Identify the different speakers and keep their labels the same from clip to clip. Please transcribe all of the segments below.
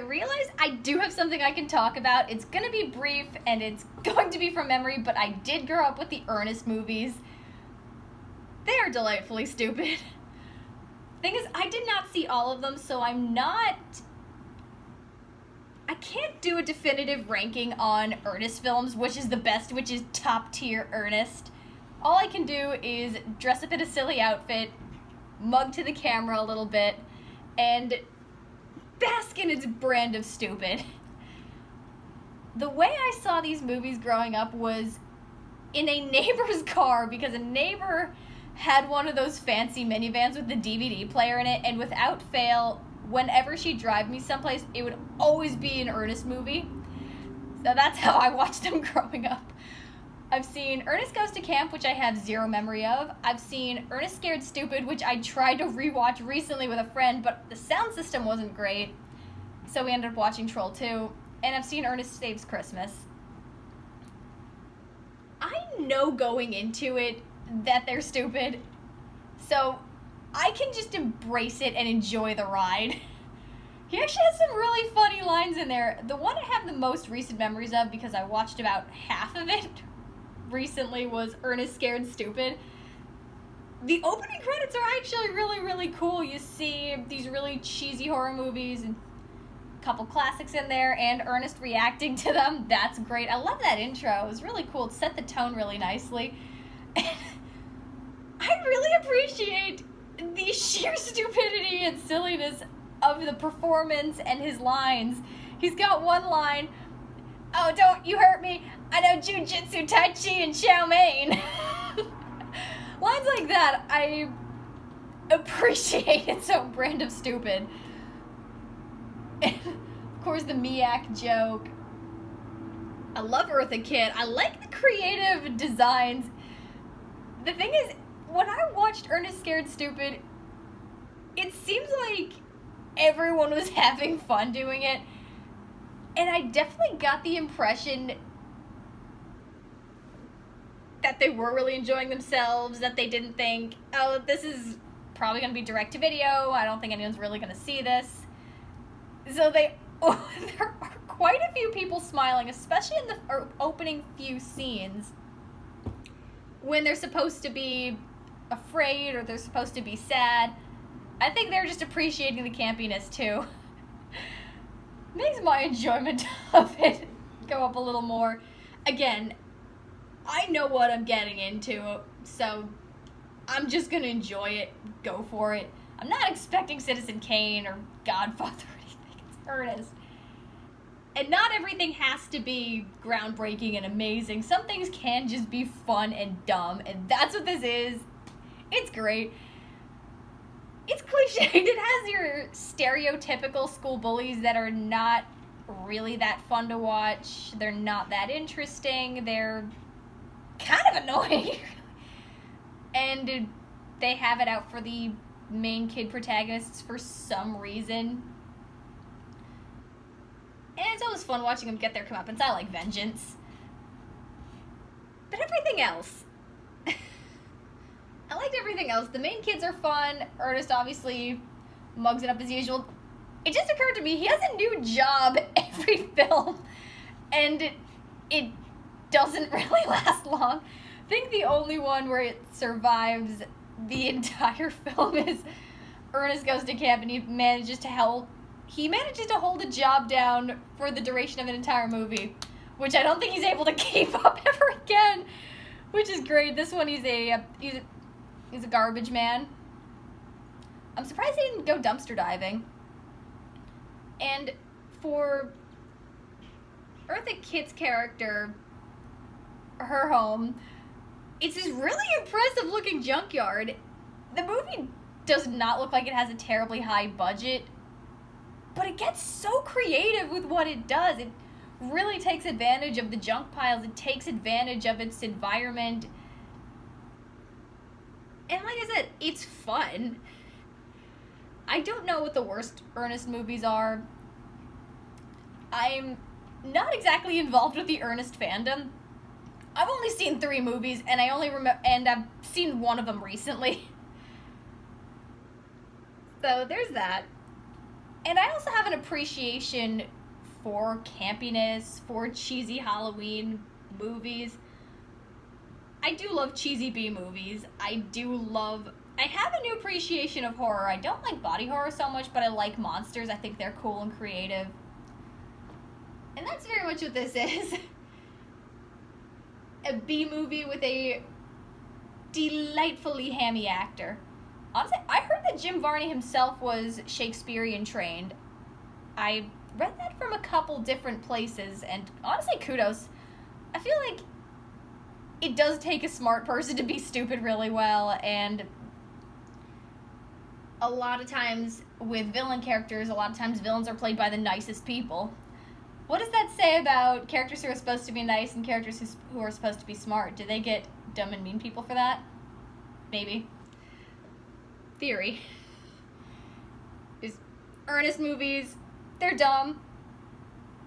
Speaker 1: realize I do have something I can talk about. It's gonna be brief and it's going to be from memory, but I did grow up with the Ernest movies. They are delightfully stupid. Thing is, I did not see all of them, so I can't do a definitive ranking on Ernest films, which is the best, which is top tier Ernest. All I can do is dress up in a silly outfit, mug to the camera a little bit, and bask in its brand of stupid. The way I saw these movies growing up was in a neighbor's car, because a neighbor had one of those fancy minivans with the DVD player in it, and without fail, whenever she'd drive me someplace, it would always be an Ernest movie. So that's how I watched them growing up. I've seen Ernest Goes to Camp, which I have zero memory of. I've seen Ernest Scared Stupid, which I tried to rewatch recently with a friend, but the sound system wasn't great, so we ended up watching Troll 2. And I've seen Ernest Saves Christmas. I know going into it that they're stupid, so I can just embrace it and enjoy the ride. He actually has some really funny lines in there. The one I have the most recent memories of, because I watched about half of it recently, was Ernest Scared Stupid. The opening credits are actually really, really cool. You see these really cheesy horror movies and a couple classics in there, and Ernest reacting to them. That's great. I love that intro. It was really cool. It set the tone really nicely. And I really appreciate the sheer stupidity and silliness of the performance and his lines. He's got one line, "Oh, don't you hurt me. I know jujitsu, tai chi, and chow mein." Lines like that, I appreciate. It's so brand of stupid. And, of course, the Miak joke. I love Eartha Kitt. I like the creative designs. The thing is, when I watched Ernest Scared Stupid, it seems like everyone was having fun doing it. And I definitely got the impression that they were really enjoying themselves, that they didn't think, oh, this is probably going to be direct to video, I don't think anyone's really going to see this. So there are quite a few people smiling, especially in the opening few scenes, when they're supposed to be afraid or they're supposed to be sad. I think they're just appreciating the campiness too. Makes my enjoyment of it go up a little more. Again, I know what I'm getting into, so I'm just gonna enjoy it, go for it. I'm not expecting Citizen Kane or Godfather or anything. It's Ernest. And not everything has to be groundbreaking and amazing. Some things can just be fun and dumb, and that's what this is. It's great. It's cliched. It has your stereotypical school bullies that are not really that fun to watch. They're not that interesting. They're kind of annoying. And they have it out for the main kid protagonists for some reason. And it's always fun watching them get their comeuppance. I like vengeance. But everything else, I liked everything else. The main kids are fun. Ernest obviously mugs it up as usual. It just occurred to me, he has a new job every film, and it doesn't really last long. I think the only one where it survives the entire film is Ernest Goes to Camp, and he manages to hold a job down for the duration of an entire movie, which I don't think he's able to keep up ever again, which is great. This one, he's a garbage man. I'm surprised he didn't go dumpster diving. And for Eartha Kitt's character, her home, it's this really impressive looking junkyard. The movie does not look like it has a terribly high budget, but it gets so creative with what it does. It really takes advantage of the junk piles. It takes advantage of its environment. And like I said, it's fun. I don't know what the worst Ernest movies are. I'm not exactly involved with the Ernest fandom. I've only seen 3 movies, and and I've seen one of them recently. So there's that. And I also have an appreciation for campiness, for cheesy Halloween movies. I do love cheesy B movies. I have a new appreciation of horror. I don't like body horror so much, but I like monsters. I think they're cool and creative. And that's very much what this is. A B movie with a delightfully hammy actor. Honestly, I heard that Jim Varney himself was Shakespearean trained. I read that from a couple different places, and honestly, kudos. I feel like it does take a smart person to be stupid really well, and a lot of times with villain characters, a lot of times villains are played by the nicest people. What does that say about characters who are supposed to be nice and characters who are supposed to be smart? Do they get dumb and mean people for that? Maybe. Theory. Is Ernest movies, they're dumb.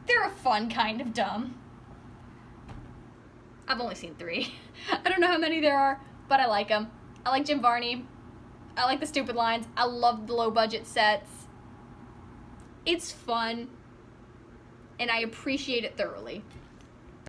Speaker 1: They're a fun kind of dumb. I've only seen 3. I don't know how many there are, but I like them. I like Jim Varney. I like the stupid lines. I love the low budget sets. It's fun, and I appreciate it thoroughly.